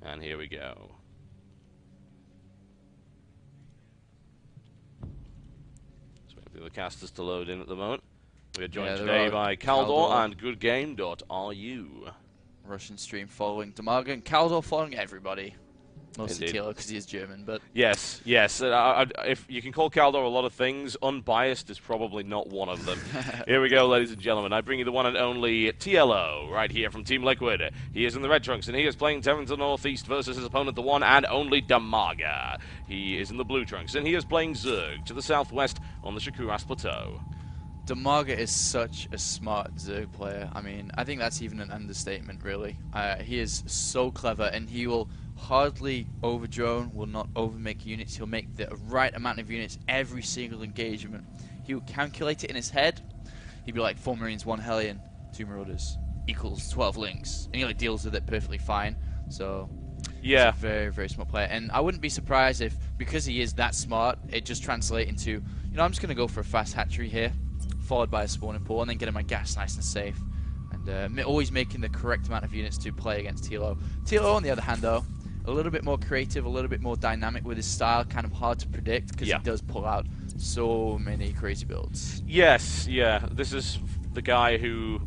And here we go. So we have the casters to load in at the moment. We are joined today by Kaldor and GoodGame.ru. Russian stream following DIMAGA and Kaldor following everybody. Mostly TLO because he is German, but... Yes, yes. If you can call Kaldor a lot of things, unbiased is probably not one of them. Here we go, ladies and gentlemen. I bring you the one and only TLO, right here from Team Liquid. He is in the red trunks, and he is playing Terran to the northeast versus his opponent, the one and only DIMAGA. He is in the blue trunks, and he is playing Zerg to the southwest on the Shakuras Plateau. DIMAGA is such a smart Zerg player. I mean, I think that's even an understatement, really. He is so clever, and he will hardly overdrone, will not overmake units. He'll make the right amount of units every single engagement. He will calculate it in his head. He'd be like 4 Marines, 1 Hellion, 2 Marauders equals 12 links, and he like deals with it perfectly fine. So yeah, he's a very, very smart player, and I wouldn't be surprised if, because he is that smart, it just translates into, you know, I'm just gonna go for a fast hatchery here, followed by a spawning pool, and then getting my gas nice and safe, and always making the correct amount of units to play against TLO. TLO, on the other hand, though, a little bit more creative, a little bit more dynamic with his style, kind of hard to predict because he does pull out so many crazy builds. Yes, yeah. This is the guy who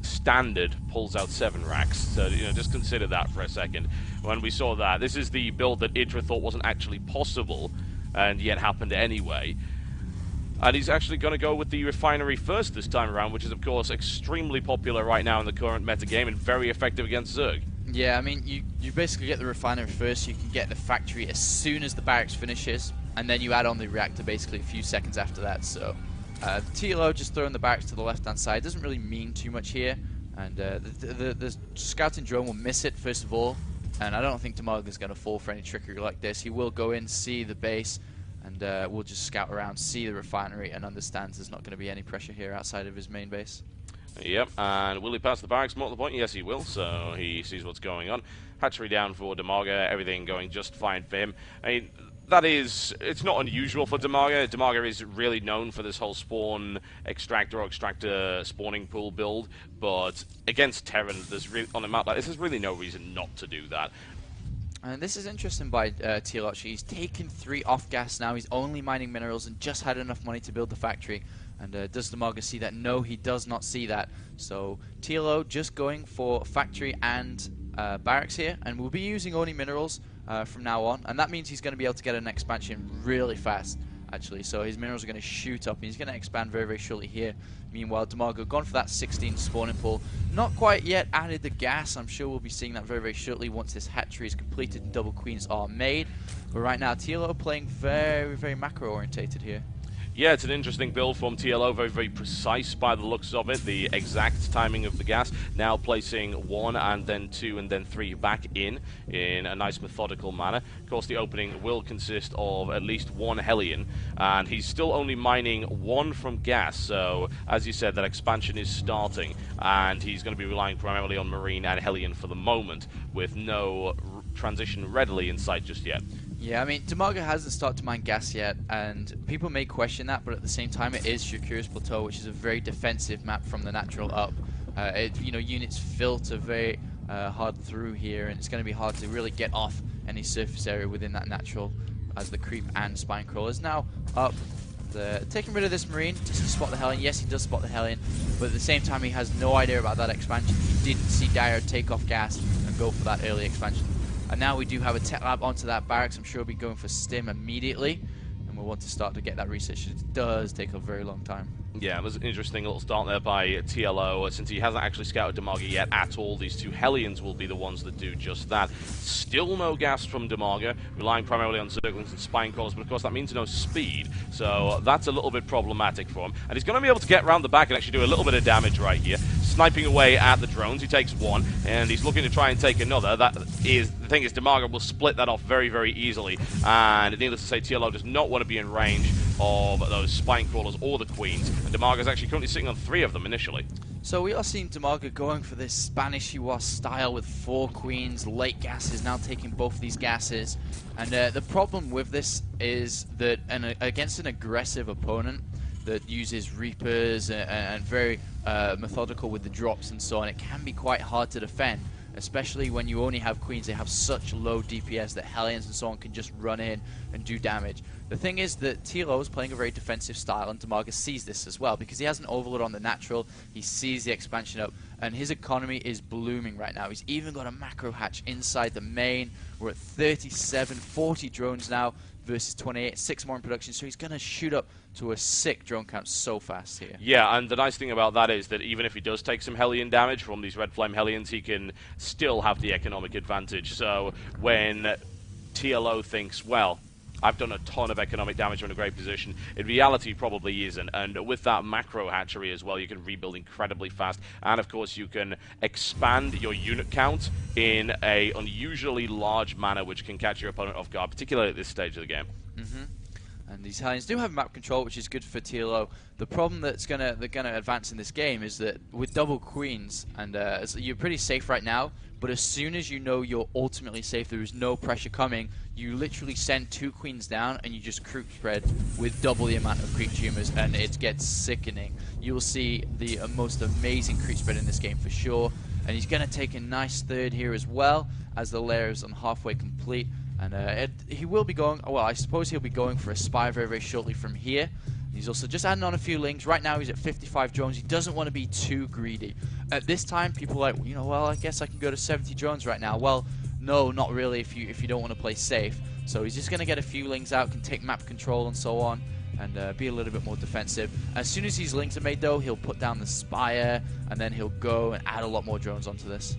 standard pulls out 7 racks. So, you know, just consider that for a second. When we saw that, this is the build that Idra thought wasn't actually possible, and yet happened anyway. And he's actually going to go with the Refinery first this time around, which is, of course, extremely popular right now in the current meta game and very effective against Zerg. Yeah, I mean, you basically get the Refinery first, you can get the factory as soon as the barracks finishes, and then you add on the reactor basically a few seconds after that. So TLO just throwing the barracks to the left-hand side doesn't really mean too much here, and the scouting drone will miss it first of all, and I don't think DIMAGA is going to fall for any trickery like this. He will go in, see the base, and we'll just scout around, see the Refinery, and understands there's not going to be any pressure here outside of his main base. Yep, and will he pass the barracks more to the point? Yes, he will, so he sees what's going on. Hatchery down for DIMAGA, everything going just fine for him. I mean, it's not unusual for DIMAGA. DIMAGA is really known for this whole spawn extractor or extractor spawning pool build, but against Terran, on a map like this, there's really no reason not to do that. And this is interesting by TLO actually. He's taken 3 off gas now. He's only mining minerals and just had enough money to build the factory. And does DIMAGA see that? No, he does not see that. So TLO just going for factory and barracks here, and we'll be using only minerals from now on. And that means he's going to be able to get an expansion really fast, actually. So his minerals are going to shoot up, and he's going to expand very, very shortly here. Meanwhile, DIMAGA gone for that 16 spawning pool. Not quite yet added the gas. I'm sure we'll be seeing that very, very shortly once this hatchery is completed and double queens are made. But right now, TLO playing very, very macro-orientated here. Yeah, it's an interesting build from TLO, very, very precise by the looks of it, the exact timing of the gas, now placing 1 and then 2 and then 3 back in a nice methodical manner. Of course, the opening will consist of at least 1 Hellion, and he's still only mining 1 from gas, so as you said, that expansion is starting, and he's going to be relying primarily on Marine and Hellion for the moment, with no transition readily in sight just yet. Yeah, I mean, DIMAGA hasn't started to mine gas yet, and people may question that, but at the same time, it is Shakuras Plateau, which is a very defensive map from the natural up. You know, units filter very hard through here, and it's going to be hard to really get off any surface area within that natural, as the creep and spine crawler is now up. Taking rid of this Marine just to spot the Hellion. Yes, he does spot the Hellion, but at the same time, he has no idea about that expansion. He didn't see Dire take off gas and go for that early expansion. And now we do have a tech lab onto that barracks. I'm sure we'll be going for stim immediately, and we'll want to start to get that research. It does take a very long time. Yeah, it was an interesting little start there by TLO. Since he hasn't actually scouted DIMAGA yet at all, these 2 Hellions will be the ones that do just that. Still no gas from DIMAGA, relying primarily on Zerglings and Spine Crawlers, but of course that means no speed, so that's a little bit problematic for him. And he's going to be able to get around the back and actually do a little bit of damage right here. Sniping away at the drones, he takes 1, and he's looking to try and take another. The thing is, DIMAGA will split that off very, very easily, and needless to say, TLO does not want to be in range of those Spine Crawlers or the Queens, and DIMAGA is actually currently sitting on 3 of them initially. So we are seeing DIMAGA going for this Spanish UAS style with 4 Queens, late gases, now taking both of these gases, and the problem with this is that against an aggressive opponent that uses Reapers and very methodical with the drops and so on, it can be quite hard to defend. especially when you only have queens. They have such low DPS that Hellions and so on can just run in and do damage. The thing is that TLO is playing a very defensive style, and DIMAGA sees this as well because he has an overload on the natural. He sees the expansion up, and his economy is blooming right now. He's even got a macro hatch inside the main. We're at 37, 40 drones now versus 28, 6 more in production, so he's going to shoot up to a sick drone count so fast here. Yeah, and the nice thing about that is that even if he does take some Hellion damage from these Red Flame Hellions, he can still have the economic advantage. So when TLO thinks, well, I've done a ton of economic damage, I'm in a great position, in reality probably isn't. And with that macro hatchery as well, you can rebuild incredibly fast. And of course you can expand your unit count in a unusually large manner, which can catch your opponent off guard, particularly at this stage of the game. And these Hellions do have map control, which is good for TLO. The problem they're gonna advance in this game is that with double queens, and you're pretty safe right now, but as soon as you know you're ultimately safe, there is no pressure coming, you literally send 2 queens down and you just creep spread with double the amount of creep tumors, and it gets sickening. You will see the most amazing creep spread in this game for sure, and he's gonna take a nice third here as well as the layer is on halfway complete. And he will be going, well, I suppose he'll be going for a spy very, very shortly from here. He's also just adding on a few lings. Right now he's at 55 drones. He doesn't want to be too greedy. At this time, people are like, well, you know, well, I guess I can go to 70 drones right now. Well, no, not really if you don't want to play safe. So he's just going to get a few lings out, can take map control and so on, and be a little bit more defensive. As soon as these lings are made, though, he'll put down the Spire, and then he'll go and add a lot more drones onto this.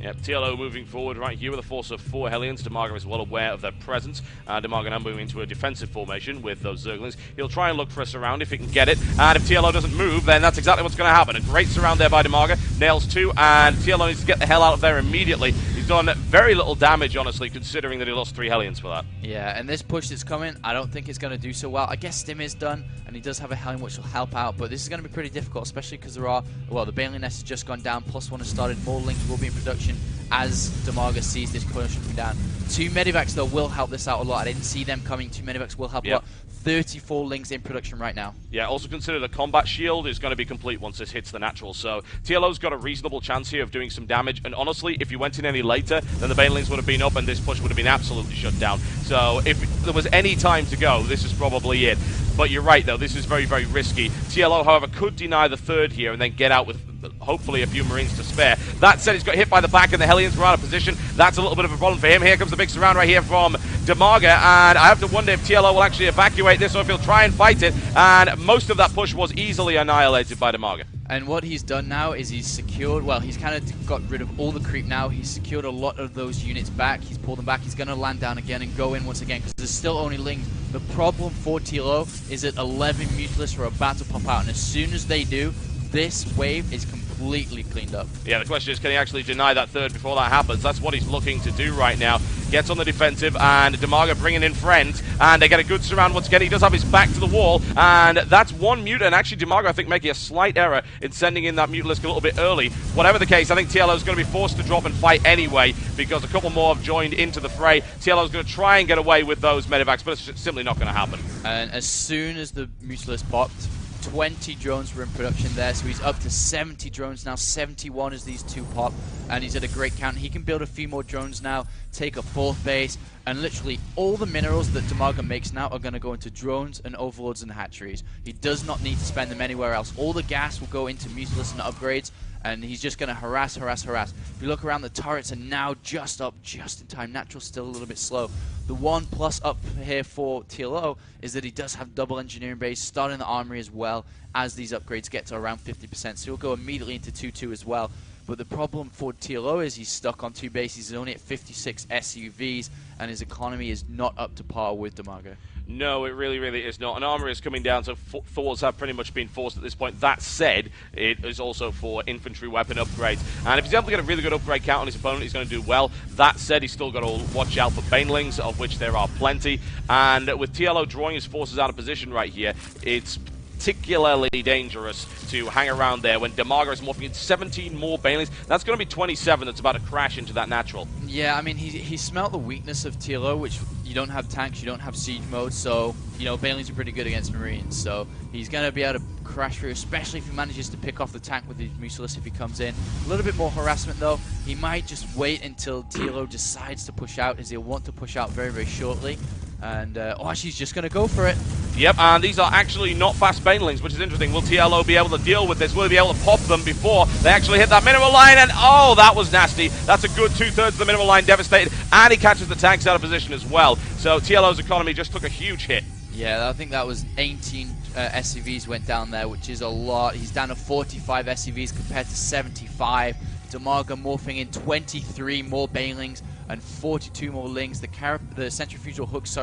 Yep, TLO moving forward right here with a force of 4 Hellions. DIMAGA is well aware of their presence. DIMAGA now moving into a defensive formation with those Zerglings. He'll try and look for a surround if he can get it, and if TLO doesn't move, then that's exactly what's going to happen. A great surround there by DIMAGA. Nails 2, and TLO needs to get the hell out of there immediately. He's done very little damage, honestly, considering that he lost 3 Hellions for that. Yeah, and this push that's coming, I don't think it's going to do so well. I guess Stim is done, and he does have a Hellion which will help out, but this is going to be pretty difficult, especially because there are, well, the Baneling Nest has just gone down, +1 has started, more links will be in production as DIMAGA sees this push coming down. 2 Medivacs, though, will help this out a lot. I didn't see them coming. 2 Medivacs will help a lot. 34 links in production right now. Yeah, also consider the combat shield is going to be complete once this hits the natural, so TLO's got a reasonable chance here of doing some damage, and honestly, if you went in any later, then the Banelings would have been up and this push would have been absolutely shut down. So if there was any time to go, this is probably it. But you're right, though, this is very, very risky. TLO, however, could deny the third here and then get out with hopefully a few Marines to spare. That said, he's got hit by the back and the Hellions were out of position. That's a little bit of a problem for him. Here comes the big surround right here from DIMAGA, and I have to wonder if TLO will actually evacuate this or if he'll try and fight it, and most of that push was easily annihilated by DIMAGA. And what he's done now is he's secured, well, he's kind of got rid of all the creep now. He's secured a lot of those units back. He's pulled them back. He's going to land down again and go in once again because there's still only lings. The problem for TLO is that 11 Mutalisks are about to pop out, and as soon as they do, this wave is completely cleaned up. Yeah, the question is, can he actually deny that third before that happens? That's what he's looking to do right now. Gets on the defensive, and DIMAGA bringing in friends, and they get a good surround once again. He does have his back to the wall, and that's 1 Mute, and actually DIMAGA, I think, making a slight error in sending in that Mutalisk a little bit early. Whatever the case, I think TLO is going to be forced to drop and fight anyway, because a couple more have joined into the fray. TLO is going to try and get away with those Medivacs, but it's simply not going to happen. And as soon as the Mutalisk popped, 20 drones were in production there, so he's up to 70 drones now, 71 as these 2 pop, and he's at a great count. He can build a few more drones now, take a 4th base, and literally all the minerals that DIMAGA makes now are going to go into drones and overlords and hatcheries. He does not need to spend them anywhere else. All the gas will go into Mutalisks and upgrades, and he's just going to harass. If you look around, the turrets are now just up, just in time. Natural's still a little bit slow. The 1+ up here for TLO is that he does have double engineering base, starting the armory as well as these upgrades get to around 50%. So he'll go immediately into 2-2 as well. But the problem for TLO is he's stuck on 2 bases. He's only at 56 SUVs, and his economy is not up to par with DIMAGA. No, it really, really is not. An armory is coming down, so Thors have pretty much been forced at this point. That said, it is also for infantry weapon upgrades. And if he's able to get a really good upgrade count on his opponent, he's going to do well. That said, he's still got to watch out for Banelings, of which there are plenty. And with TLO drawing his forces out of position right here, it's particularly dangerous to hang around there when DIMAGA is morphing in 17 more Banelings. That's going to be 27 that's about to crash into that natural. Yeah, I mean, he smelt the weakness of TLO, which you don't have tanks, you don't have siege mode, so, you know, Banelings are pretty good against Marines, so he's going to be able to crash through, especially if he manages to pick off the tank with his Mucilis if he comes in. A little bit more harassment, though. He might just wait until TLO decides to push out, as he'll want to push out very, very shortly. And, oh, she's just going to go for it. Yep, and these are actually not fast Banelings, which is interesting. Will TLO be able to deal with this? Will he be able to pop them before they actually hit that minimal line? And, oh, that was nasty. That's a good 2/3 of the minimal line devastated, and he catches the tanks out of position as well. So TLO's economy just took a huge hit. Yeah, I think that was 18 SCVs went down there, which is a lot. He's down to 45 SCVs compared to 75. DIMAGA morphing in 23 more Banelings and 42 more Lings. The centrifugal hooks,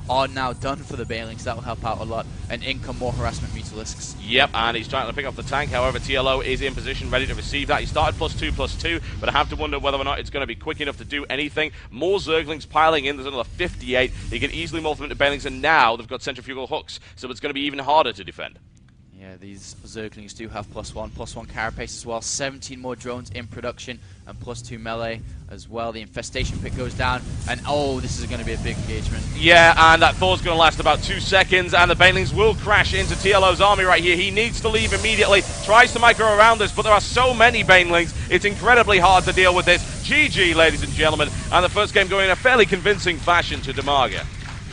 are now done for the Banelings. That will help out a lot. And in come more harassment Mutilisks. Yep, and he's trying to pick up the tank. However, TLO is in position, ready to receive that. He started +2/+2, but I have to wonder whether or not it's going to be quick enough to do anything. More Zerglings piling in. There's another 58. He can easily morph them into Banelings, and now they've got centrifugal hooks, so it's going to be even harder to defend. Yeah, these Zerglings do have +1 carapace as well. 17 more drones in production and +2 melee as well. The infestation pit goes down, and oh, this is going to be a big engagement. Yeah, and that Thor's going to last about 2 seconds, and the Banelings will crash into TLO's army right here. He needs to leave immediately, tries to micro around this, but there are so many Banelings, it's incredibly hard to deal with this. GG, ladies and gentlemen, and the first game going in a fairly convincing fashion to DIMAGA.